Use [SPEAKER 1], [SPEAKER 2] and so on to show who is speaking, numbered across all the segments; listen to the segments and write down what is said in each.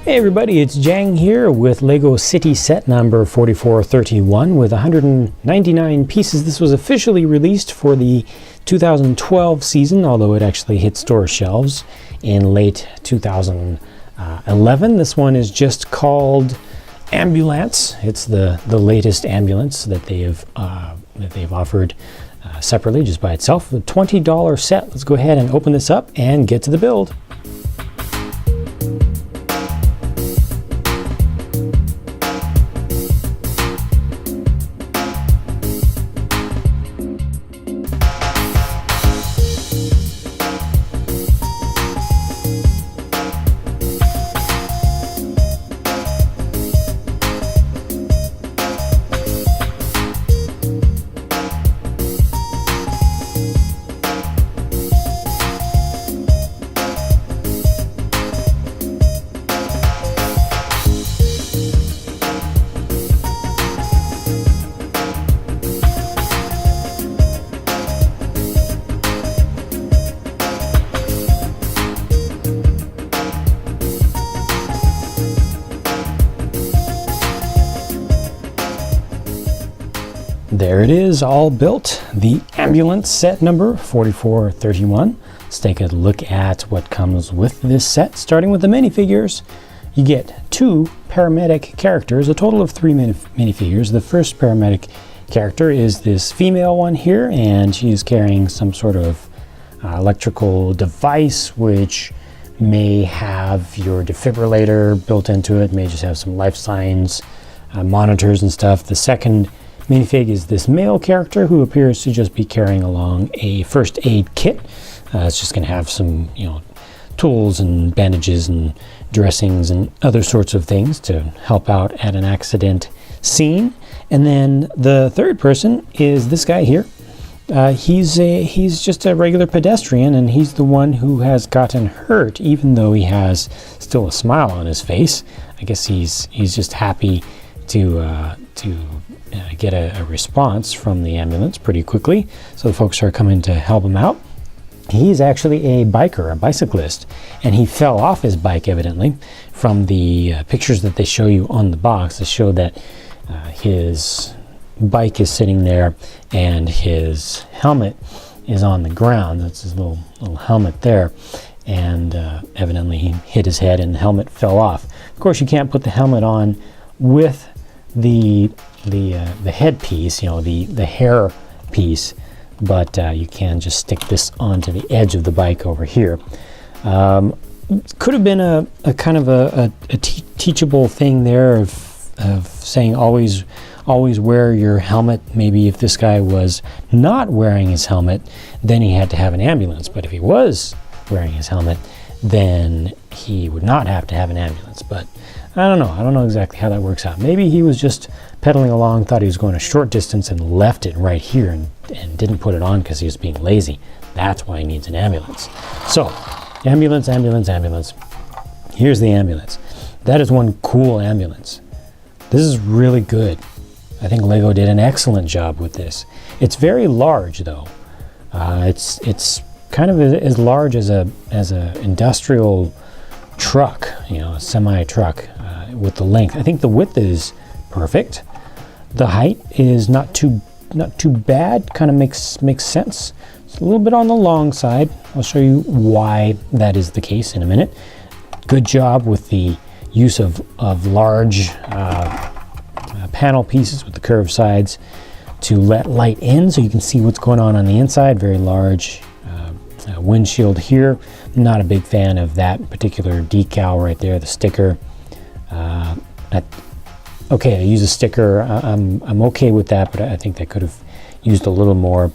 [SPEAKER 1] Hey everybody, it's JANG here with LEGO City set number 4431 with 199 pieces. This was officially released for the 2012 season, although it actually hit store shelves in late 2011. This one is just called Ambulance. It's the latest ambulance that they've offered separately, just by itself. A $20 set. Let's go ahead and open this up and get to the build. There it is, all built. The ambulance set number 4431. Let's take a look at what comes with this set. Starting with the minifigures, you get 2 paramedic characters, a total of 3 minifigures. The first paramedic character is this female one here, and she is carrying some sort of electrical device which may have your defibrillator built into it, may just have some life signs, monitors and stuff. The second minifig is this male character who appears to just be carrying along a first aid kit. It's just going to have some, tools and bandages and dressings and other sorts of things to help out at an accident scene. And then the third person is this guy here. He's just a regular pedestrian, and he's the one who has gotten hurt, even though he has still a smile on his face. I guess he's just happy to get a response from the ambulance pretty quickly. So the folks are coming to help him out. He's actually a biker, a bicyclist, and he fell off his bike evidently. From the pictures that they show you on the box, they show that his bike is sitting there and his helmet is on the ground. That's his little helmet there, and evidently he hit his head and the helmet fell off. Of course, you can't put the helmet on with the headpiece, the hair piece, but you can just stick this onto the edge of the bike over here. Could have been a kind of a teachable thing there of saying always wear your helmet. Maybe if this guy was not wearing his helmet, then he had to have an ambulance. But if he was wearing his helmet, then he would not have to have an ambulance. But I don't know exactly how that works out. Maybe he was just pedaling along, thought he was going a short distance and left it right here and didn't put it on because he was being lazy. That's why he needs an ambulance. So, ambulance. Here's the ambulance. That is one cool ambulance. This is really good. I think LEGO did an excellent job with this. It's very large though. It's kind of as large as a industrial truck, a semi truck with the length. I think the width is perfect. The height is not too bad. Kind of makes sense. It's a little bit on the long side. I'll show you why that is the case in a minute. Good job with the use of large panel pieces with the curved sides to let light in so you can see what's going on the inside. Very large windshield here. Not a big fan of that particular decal right there, the sticker. Okay, I use a sticker. I'm okay with that, but I think they could have used a little more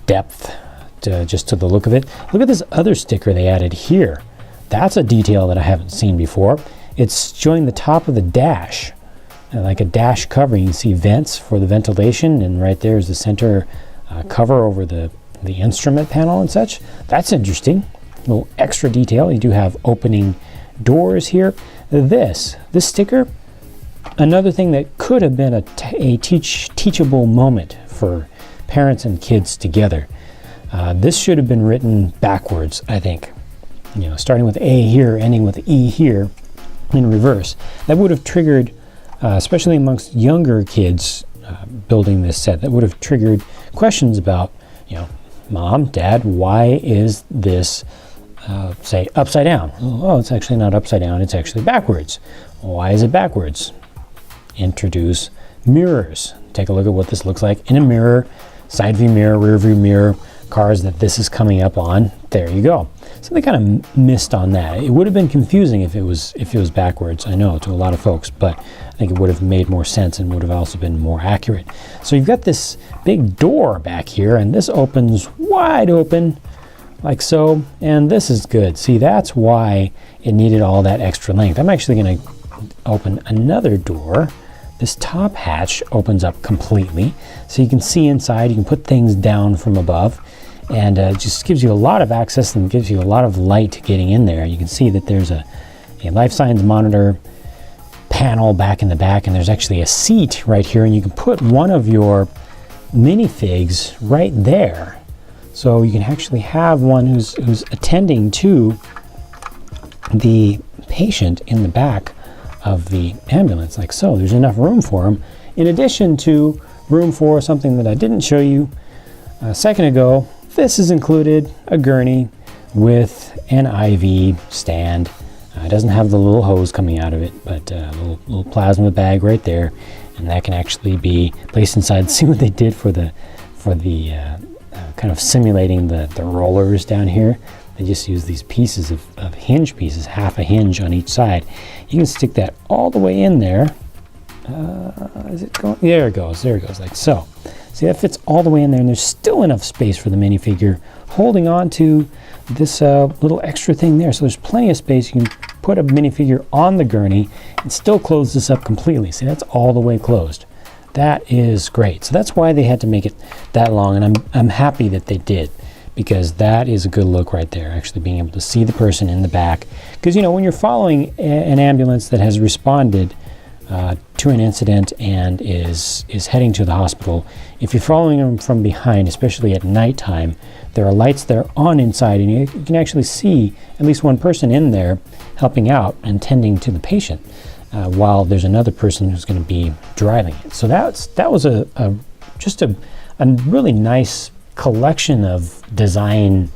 [SPEAKER 1] depth just to the look of it. Look at this other sticker they added here. That's a detail that I haven't seen before. It's showing the top of the dash, like a dash cover. You can see vents for the ventilation, and right there is the center cover over the instrument panel and such. That's interesting. A little extra detail. You do have opening doors here. This sticker, another thing that could have been a teachable moment for parents and kids together. This should have been written backwards, I think. Starting with A here, ending with E here. in reverse. That would have triggered, especially amongst younger kids building this set, that would have triggered questions about, Mom, Dad, why is this, say, upside down? Oh, it's actually not upside down, it's actually backwards. Why is it backwards? Introduce mirrors. Take a look at what this looks like in a mirror, side view mirror, rear view mirror, cars that this is coming up on. There you go. So they kind of missed on that. It would have been confusing if it was backwards, I know, to a lot of folks, but I think it would have made more sense and would have also been more accurate. So you've got this big door back here, and this opens wide open like so, and this is good. See, that's why it needed all that extra length. I'm actually going to open another door. This top hatch opens up completely, so you can see inside. You can put things down from above, and it just gives you a lot of access and gives you a lot of light getting in there. You can see that there's a life science monitor panel back in the back, and there's actually a seat right here, and you can put one of your minifigs right there. So you can actually have one who's attending to the patient in the back of the ambulance, like so. There's enough room for them, in addition to room for something that I didn't show you a second ago. This is included a gurney with an IV stand. It doesn't have the little hose coming out of it, but a little plasma bag right there, and that can actually be placed inside. See what they did for the kind of simulating the rollers down here. They just use these pieces of hinge pieces, half a hinge on each side. You can stick that all the way in there. Is it going? There it goes, like so. See, that fits all the way in there, and there's still enough space for the minifigure holding on to this little extra thing there. So there's plenty of space. You can put a minifigure on the gurney and still close this up completely. See, that's all the way closed. That is great. So that's why they had to make it that long, and I'm happy that they did, because that is a good look right there, actually being able to see the person in the back. Because, when you're following an ambulance that has responded to an incident and is heading to the hospital, if you're following them from behind, especially at nighttime, there are lights that are on inside, and you can actually see at least one person in there helping out and tending to the patient, while there's another person who's going to be driving it. So that was just a really nice collection of design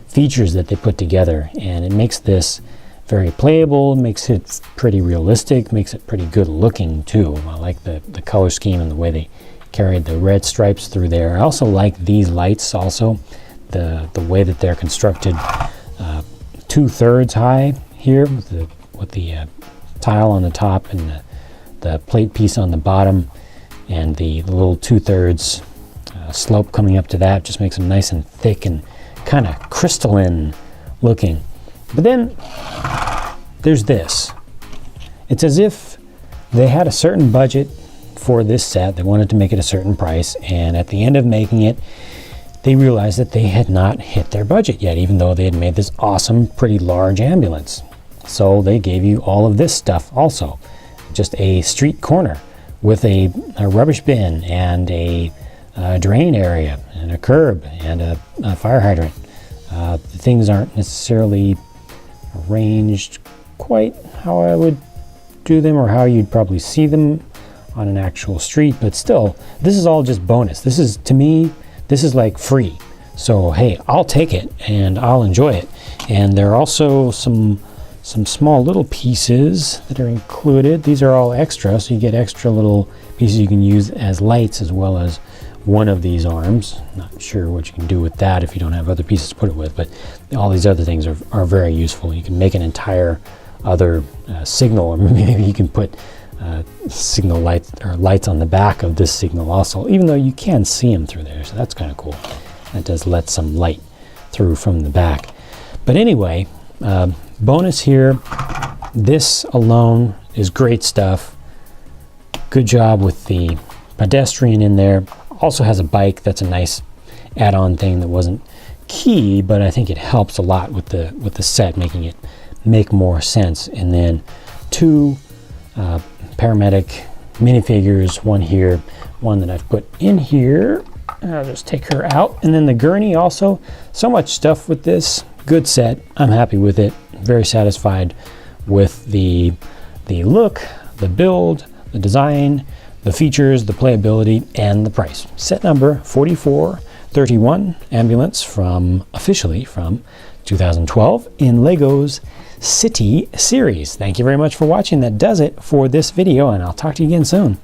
[SPEAKER 1] features that they put together, and it makes this very playable, makes it pretty realistic, makes it pretty good looking too. I like the color scheme and the way they carried the red stripes through there. I also like these lights also, the way that they're constructed, 2/3 high here with the tile on the top and the plate piece on the bottom, and the little 2/3 slope coming up to that just makes them nice and thick and kind of crystalline looking. But then there's this. It's as if they had a certain budget for this set. They wanted to make it a certain price, and at the end of making it, they realized that they had not hit their budget yet, even though they had made this awesome, pretty large ambulance. So they gave you all of this stuff also. Just a street corner with a rubbish bin and a drain area and a curb and a fire hydrant. The things aren't necessarily arranged quite how I would do them or how you'd probably see them on an actual street, but still, this is all just bonus. This is, to me, this is like free. So hey, I'll take it and I'll enjoy it. And there are also some small little pieces that are included. These are all extra, so you get extra little pieces you can use as lights as well as one of these arms. Not sure what you can do with that if you don't have other pieces to put it with, but all these other things are very useful. You can make an entire other signal, or maybe you can put signal lights or lights on the back of this signal also, even though you can see them through there, so that's kind of cool. That does let some light through from the back. But anyway, bonus here, this alone is great stuff. Good job with the pedestrian in there. Also has a bike. That's a nice add-on thing that wasn't key, but I think it helps a lot with the set, making it make more sense. And then two paramedic minifigures, one here, one that I've put in here. I'll just take her out. And then the gurney also. So much stuff with this. Good set. I'm happy with it. Very satisfied with the the look, the build, the design, the features, the playability, and the price. Set number 4431 Ambulance officially from 2012 in LEGO's City series. Thank you very much for watching. That does it for this video, and I'll talk to you again soon.